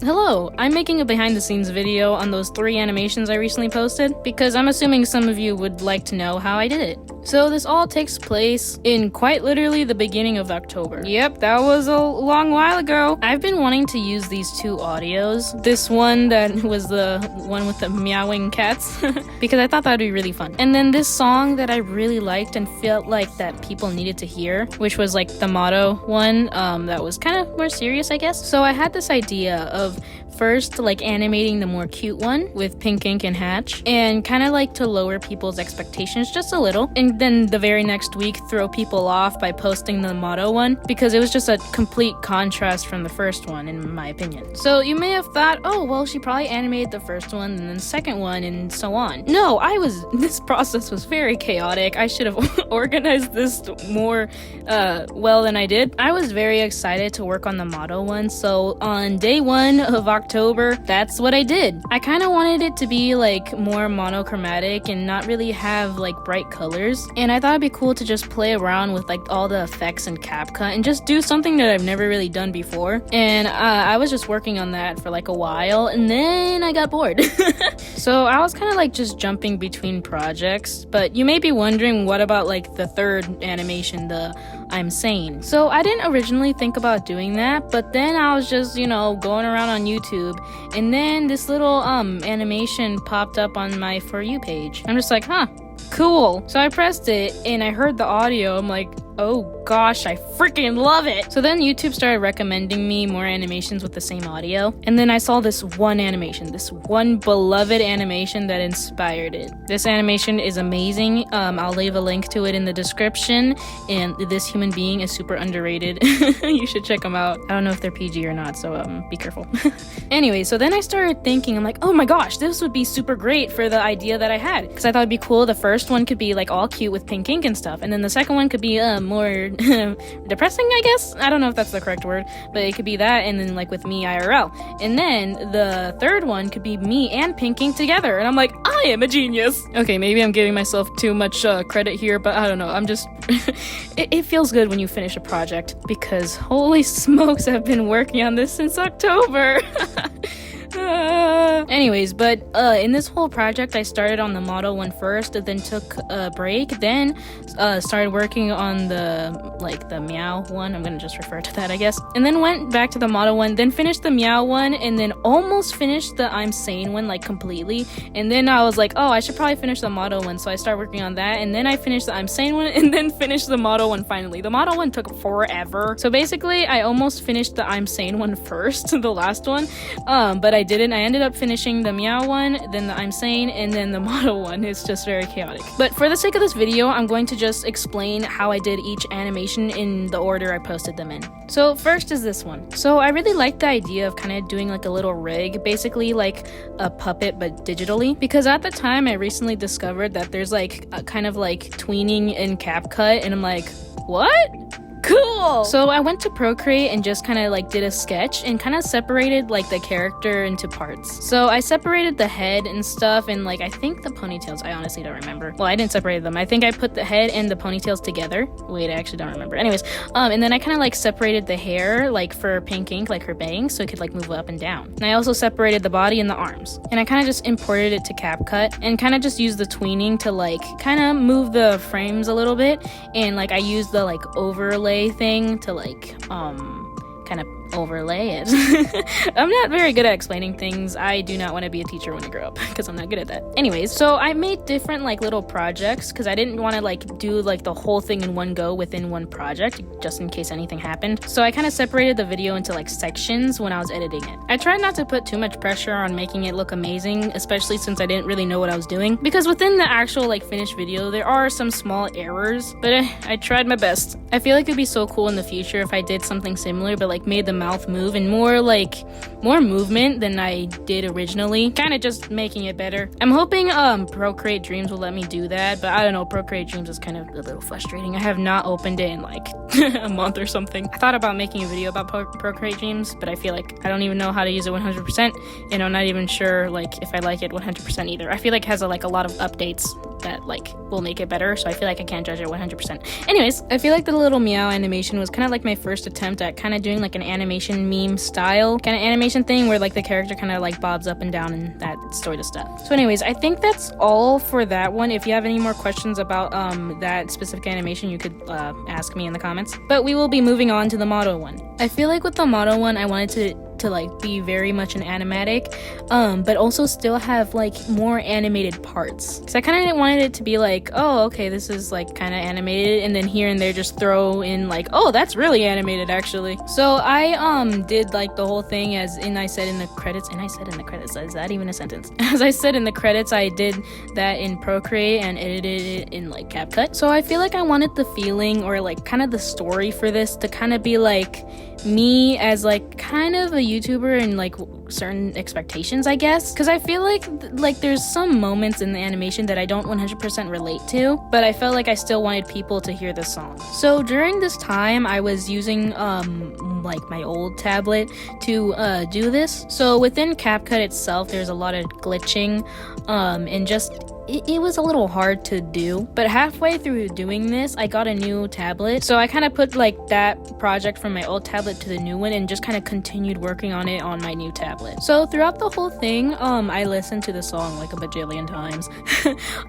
Hello, I'm making a behind the scenes video on those 3 animations I recently posted because I'm assuming some of you would like to know how I did it. So this all takes place in quite literally the beginning of October. Yep, that was a long while ago. I've been wanting to use these 2 audios. This one that was the one with the meowing cats because I thought that'd be really fun. And then this song that I really liked and felt like that people needed to hear, which was like the motto one that was kind of more serious, I guess. So I had this idea of first like animating the more cute one with Pinkink and Hatch and kind of like to lower people's expectations just a little, and then the very next week throw people off by posting the motto one because it was just a complete contrast from the first one in my opinion. So you may have thought, oh well, she probably animated the first one and then the second one and so on. No, this process was very chaotic. I should have organized this more well than I did. I was very excited to work on the motto one, so on day 1 of October, that's what I did. I kind of wanted it to be like more monochromatic and not really have like bright colors, and I thought it'd be cool to just play around with like all the effects in CapCut and just do something that I've never really done before. And I was just working on that for like a while and then I got bored. So I was kind of like just jumping between projects, but you may be wondering, what about like the 3rd animation, the I'm Sane? So I didn't originally think about doing that, but then I was just, going around on YouTube, and then this little animation popped up on my For You page. I'm just like, huh, cool. So I pressed it and I heard the audio. I'm like, oh gosh, I freaking love it. So then YouTube started recommending me more animations with the same audio, and then I saw this one animation, this one beloved animation that inspired it. This animation is amazing. I'll leave a link to it in the description, and this human being is super underrated. You should check them out. I don't know if they're PG or not, so be careful. Anyway, so then I started thinking, I'm like, oh my gosh, this would be super great for the idea that I had, because I thought it'd be cool. The first one could be like all cute with Pinkink and stuff, and then the second one could be more depressing, I guess. I don't know if that's the correct word, but it could be that, and then like with me IRL, and then the 3rd one could be me and Pinkink together, and I'm like, I am a genius. Okay, maybe I'm giving myself too much credit here, but I don't know, I'm just it feels good when you finish a project, because holy smokes, I've been working on this since October. Anyways, but in this whole project, I started on the motto one first, then took a break, then started working on the meow one. I'm gonna just refer to that, I guess, and then went back to the motto one, then finished the meow one, and then almost finished the I'm Sane one like completely, and then I was like, oh, I should probably finish the motto one, so I started working on that, and then I finished the I'm Sane one, and then finished the motto one finally. The motto one took forever, so basically I almost finished the I'm Sane one first, the last one, but I didn't. I ended up finishing the meow one, then the I'm Sane, and then the motto one. It's just very chaotic. But for the sake of this video, I'm going to just explain how I did each animation in the order I posted them in. So first is this one. So I really liked the idea of kind of doing like a little rig, basically like a puppet but digitally, because at the time I recently discovered that there's like a kind of like tweening in CapCut, and I'm like, what? Cool! So I went to Procreate and just kind of like did a sketch and kind of separated like the character into parts. So I separated the head and stuff, and like I think the ponytails, I honestly don't remember. Well, I didn't separate them. I think I put the head and the ponytails together. Wait, I actually don't remember. Anyways, and then I kind of like separated the hair like for Pinkink, like her bangs, so it could like move up and down. And I also separated the body and the arms. And I kind of just imported it to CapCut and kind of just used the tweening to like kind of move the frames a little bit, and like I used the like overlay thing to like kind of overlay it. I'm not very good at explaining things. I do not want to be a teacher when I grow up because I'm not good at that. Anyways, so I made different like little projects because I didn't want to like do like the whole thing in one go within one project just in case anything happened. So I kind of separated the video into like sections when I was editing it. I tried not to put too much pressure on making it look amazing, especially since I didn't really know what I was doing, because within the actual like finished video there are some small errors, but I tried my best. I feel like it'd be so cool in the future if I did something similar but like made the mouth move and more movement than I did originally, kind of just making it better. I'm hoping Procreate Dreams will let me do that, but I don't know, Procreate Dreams is kind of a little frustrating. I have not opened it in like a month or something. I thought about making a video about Procreate Dreams, but I feel like I don't even know how to use it 100%, and I'm not even sure like if I like it 100% either. I feel like it has a lot of updates that like will make it better, so I feel like I can't judge it 100%. Anyways, I feel like the little meow animation was kind of like my first attempt at kind of doing like an animation meme style kind of animation thing where like the character kind of like bobs up and down and that sort of stuff. So anyways, I think that's all for that one. If you have any more questions about that specific animation, you could ask me in the comments. But we will be moving on to the motto one. I feel like with the motto one, I wanted to like be very much an animatic, but also still have like more animated parts, because I kind of wanted it to be like, oh okay, this is like kind of animated, and then here and there just throw in like, oh that's really animated actually. So I did like the whole thing as I said in the credits, is that even a sentence? As I said in the credits, I did that in Procreate and edited it in like CapCut. So I feel like I wanted the feeling or like kind of the story for this to kind of be like me as like kind of a YouTuber and like certain expectations, I guess, because I feel like there's some moments in the animation that I don't 100% relate to, but I felt like I still wanted people to hear this song. So during this time I was using like my old tablet to do this. So within CapCut itself there's a lot of glitching and just it was a little hard to do, but halfway through doing this, I got a new tablet. So I kind of put like that project from my old tablet to the new one and just kind of continued working on it on my new tablet. So throughout the whole thing, I listened to the song like a bajillion times.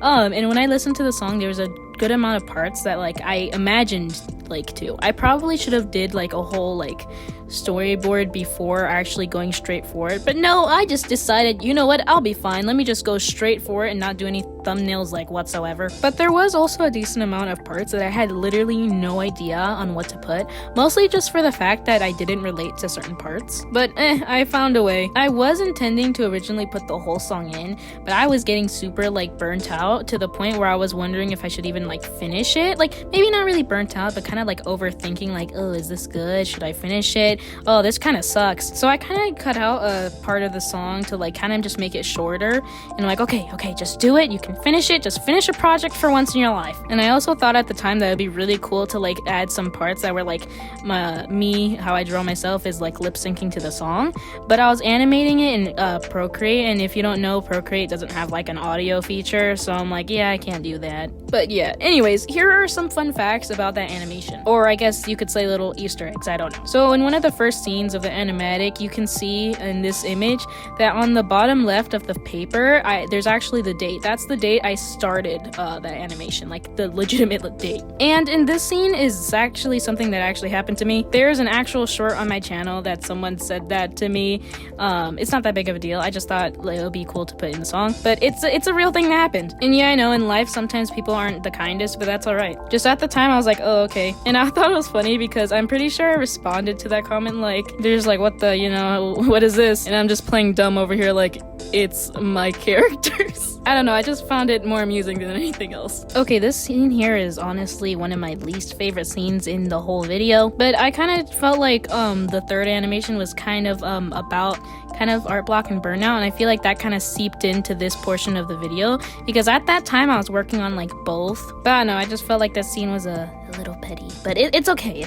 And when I listened to the song, there was a good amount of parts that like I imagined like to. I probably should have did like a whole like storyboard before actually going straight for it, but no, I just decided, you know what, I'll be fine, let me just go straight for it and not do any thumbnails like whatsoever. But there was also a decent amount of parts that I had literally no idea on what to put, mostly just for the fact that I didn't relate to certain parts, but I found a way. I was intending to originally put the whole song in, but I was getting super like burnt out to the point where I was wondering if I should even like finish it, like maybe not really burnt out, but kind of like overthinking, like, oh, is this good, should I finish it, oh this kind of sucks. So I kind of cut out a part of the song to like kind of just make it shorter, and I'm like, okay, just do it, you can finish it, just finish a project for once in your life. And I also thought at the time that it would be really cool to like add some parts that were like me, how I draw myself is like lip syncing to the song, but I was animating it in Procreate, and if you don't know, Procreate doesn't have like an audio feature, so I'm like, yeah, I can't do that. But yeah, anyways, here are some fun facts about that animation, or I guess you could say little Easter eggs, I don't know. So in one of the first scenes of the animatic, you can see in this image that on the bottom left of the paper, there's actually the date. That's the date I started that animation, like the legitimate date. And in this scene is actually something that actually happened to me. There's an actual short on my channel that someone said that to me. It's not that big of a deal, I just thought it would be cool to put in the song, but it's a real thing that happened. And yeah, I know in life sometimes people aren't the kindest, but that's alright. Just at the time I was like, oh okay. And I thought it was funny because I'm pretty sure I responded to that comment like, there's like, what the, you know, what is this? And I'm just playing dumb over here like, it's my characters. I don't know, I just found it more amusing than anything else. Okay, this scene here is honestly one of my least favorite scenes in the whole video, but I kind of felt like the third animation was kind of about kind of art block and burnout, and I feel like that kind of seeped into this portion of the video because at that time I was working on like both. But I don't know, I just felt like that scene was a little petty, but it's okay,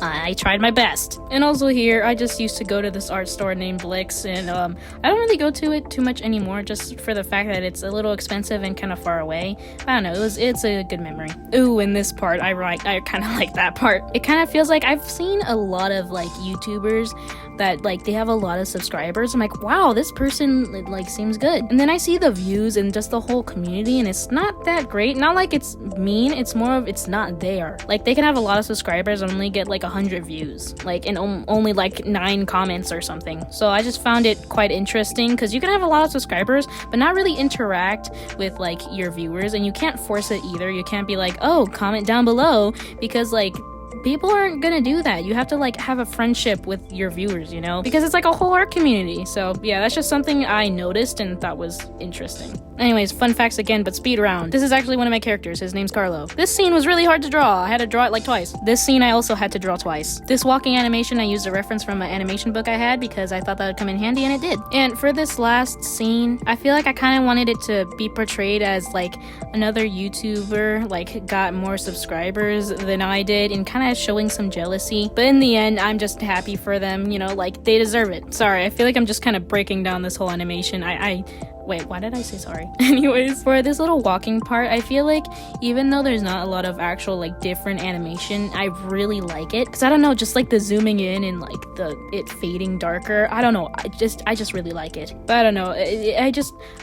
I tried my best. And also here, I just used to go to this art store named Blix, and I don't really go to it too much anymore just for the fact that it's a little expensive and kind of far away. I don't know, it's a good memory. Ooh, in this part, I kind of like that part. It kind of feels like I've seen a lot of like YouTubers that like they have a lot of subscribers. I'm like, wow, this person like seems good. And then I see the views and just the whole community, and it's not that great. Not like it's mean, it's more of it's not there. Like they can have a lot of subscribers and only get like 100 views, like and only like 9 comments or something. So I just found it quite interesting because you can have a lot of subscribers but not really interact with like your viewers, and you can't force it either. You can't be like, oh, comment down below, because like people aren't gonna do that. You have to like have a friendship with your viewers, you know, because it's like a whole art community. So yeah, that's just something I noticed and thought was interesting. Anyways, fun facts again, but speed round. This is actually one of my characters. His name's Carlo. This scene was really hard to draw. I had to draw it like twice. This scene I also had to draw twice. This walking animation I used a reference from an animation book I had because I thought that would come in handy, and it did. And for this last scene, I feel like I kind of wanted it to be portrayed as like another YouTuber like got more subscribers than I did and kind of showing some jealousy. But in the end, I'm just happy for them, you know, like they deserve it. Sorry, I feel like I'm just kind of breaking down this whole animation. I Wait, why did I say sorry? Anyways, for this little walking part, I feel like even though there's not a lot of actual like different animation, I really like it. Cause I don't know, just like the zooming in and like it fading darker. I don't know. I just really like it. But I don't know.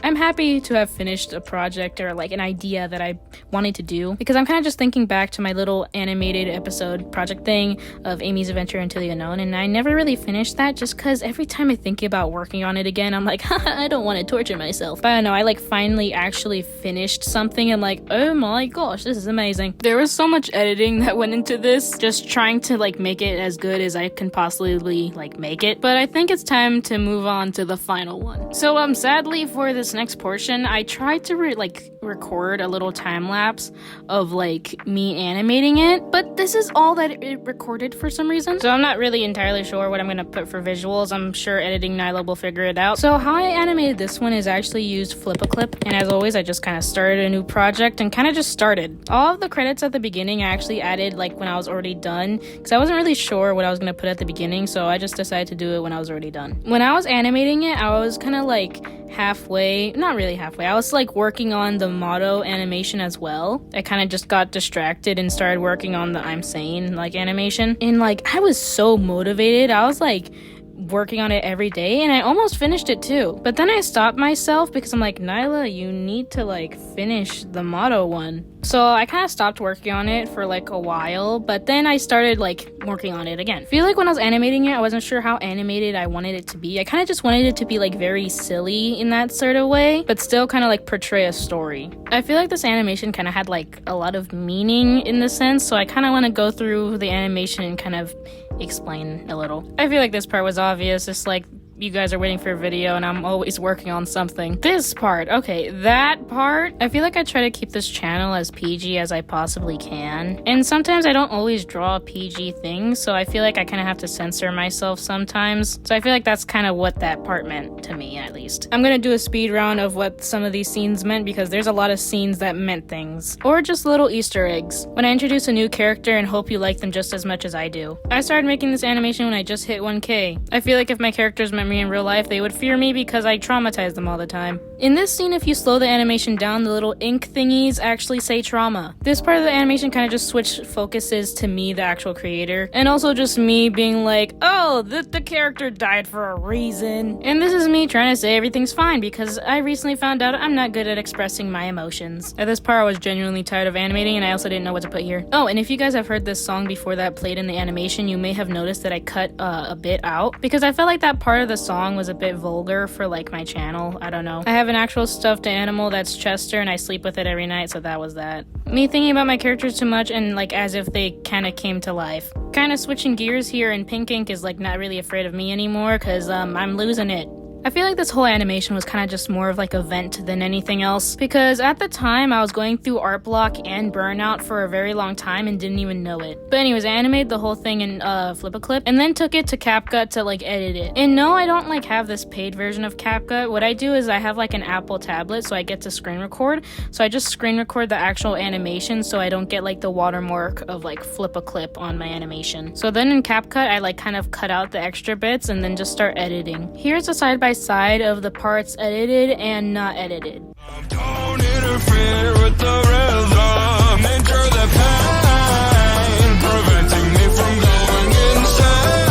I'm happy to have finished a project or like an idea that I wanted to do, because I'm kind of just thinking back to my little animated episode project thing of Amy's Adventure into the Unknown, and I never really finished that just because every time I think about working on it again, I'm like, I don't want to torture myself. But I don't know, I like finally actually finished something and like, oh my gosh, this is amazing. There was so much editing that went into this, just trying to like make it as good as I can possibly like make it. But I think it's time to move on to the final one. So sadly for this next portion, I tried to record a little time lapse of like me animating it, but this is all that it recorded for some reason. So I'm not really entirely sure what I'm gonna put for visuals. I'm sure editing Nyla will figure it out. So how I animated this one is I actually used Flip-a-Clip, and as always I just kind of started a new project and kind of just started. All of the credits at the beginning I actually added like when I was already done, because I wasn't really sure what I was gonna put at the beginning, so I just decided to do it when I was already done. When I was animating it, I was kind of like halfway, not really halfway, I was like working on the motto animation as well. I kind of just got distracted and started working on the I'm Sane like animation, and like I was so motivated. I was like working on it every day, and I almost finished it too. But then I stopped myself because I'm like, Nyla, you need to like finish the motto one. So I kind of stopped working on it for like a while, but then I started like working on it again. I feel like when I was animating it, I wasn't sure how animated I wanted it to be. I kind of just wanted it to be like very silly in that sort of way, but still kind of like portray a story. I feel like this animation kind of had like a lot of meaning in the sense, so I kind of want to go through the animation and kind of explain a little. I feel like this part was obvious. It's like you guys are waiting for a video and I'm always working on something. This part, okay, that part, I feel like I try to keep this channel as PG as I possibly can. And sometimes I don't always draw PG things, so I feel like I kind of have to censor myself sometimes. So I feel like that's kind of what that part meant to me, at least. I'm gonna do a speed round of what some of these scenes meant, because there's a lot of scenes that meant things. Or just little Easter eggs. When I introduce a new character and hope you like them just as much as I do. I started making this animation when I just hit 1K. I feel like if my characters met me in real life, they would fear me because I traumatize them all the time. In this scene, if you slow the animation down, the little ink thingies actually say trauma. This part of the animation kind of just switched focuses to me, the actual creator, and also just me being like, oh, the character died for a reason. And this is me trying to say everything's fine because I recently found out I'm not good at expressing my emotions. At this part, I was genuinely tired of animating, and I also didn't know what to put here. Oh, and if you guys have heard this song before that played in the animation, you may have noticed that I cut a bit out because I felt like that part of the song was a bit vulgar for like my channel. I don't know. I have an actual stuffed animal that's Chester, and I sleep with it every night, so that was that. Me thinking about my characters too much and like as if they kind of came to life. Kind of switching gears here, and Pinkink is like not really afraid of me anymore because I'm losing it. I feel like this whole animation was kind of just more of like a vent than anything else, because at the time I was going through art block and burnout for a very long time and didn't even know it. But anyways, I animated the whole thing in Flip-a-Clip and then took it to CapCut to like edit it. And no, I don't like have this paid version of CapCut. What I do is I have like an Apple tablet, so I get to screen record. So I just screen record the actual animation so I don't get like the watermark of like Flip-a-Clip on my animation. So then in CapCut, I like kind of cut out the extra bits and then just start editing. Here's a side by side of the parts edited and not edited. Don't interfere with the rhythm, enter the pain, preventing me from going insane.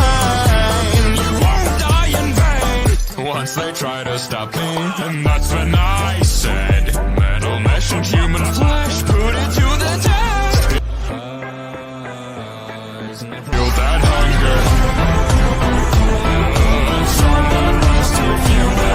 You won't die in vain once they try to stop me, and that's when I said, metal mesh and human flesh, put it to the test. Feel that hunger. Someone must have feel that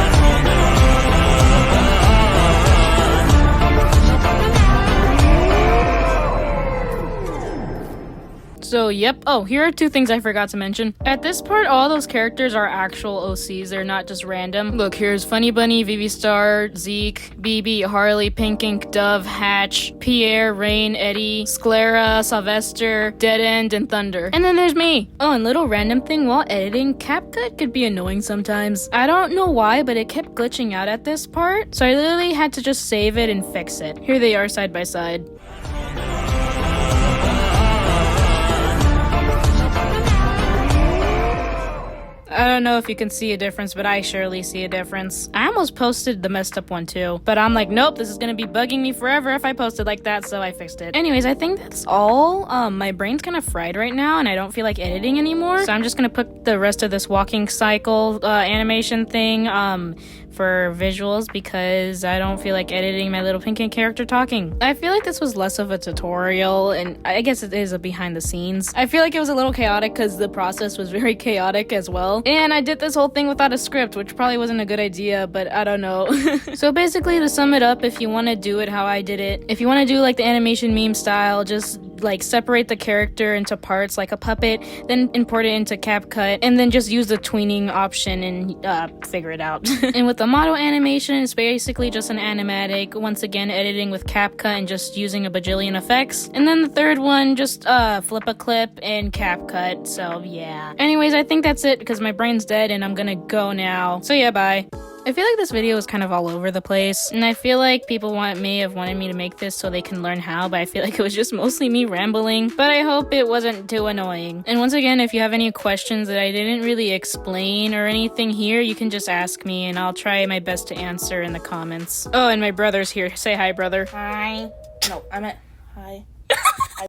So yep. Oh, here are two things I forgot to mention. At this part, all those characters are actual OCs. They're not just random. Look, here's Funny Bunny, Vivi Star, Zeke, BB, Harley, Pinkink, Dove, Hatch, Pierre, Rain, Eddie, Sclera, Sylvester, Dead End, and Thunder. And then there's me. Oh, and little random thing, while editing, CapCut could be annoying sometimes. I don't know why, but it kept glitching out at this part, so I literally had to just save it and fix it. Here they are side by side. I don't know if you can see a difference, but I surely see a difference. I almost posted the messed up one too, but I'm like, nope, this is gonna be bugging me forever if I posted like that, so I fixed it. Anyways, I think that's all. My brain's kind of fried right now, and I don't feel like editing anymore, so I'm just gonna put the rest of this walking cycle animation thing for visuals because I don't feel like editing my little Pinkink character talking. I feel like this was less of a tutorial, and I guess it is a behind the scenes. I feel like it was a little chaotic because the process was very chaotic as well. And I did this whole thing without a script, which probably wasn't a good idea, but I don't know. So basically, to sum it up, if you want to do it how I did it, if you want to do like the animation meme style, just like separate the character into parts like a puppet, then import it into CapCut, and then just use the tweening option and figure it out. And with the model animation, it's basically just an animatic, once again editing with CapCut and just using a bajillion effects. And then the third one, just flip a clip and CapCut, so yeah. Anyways, I think that's it because my brain's dead and I'm gonna go now. So yeah, bye. I feel like this video is kind of all over the place, and I feel like people may have wanted me to make this so they can learn how, but I feel like it was just mostly me rambling, but I hope it wasn't too annoying. And once again, if you have any questions that I didn't really explain or anything here, you can just ask me, and I'll try my best to answer in the comments. Oh, and my brother's here. Say hi, brother. Hi. No, I meant hi.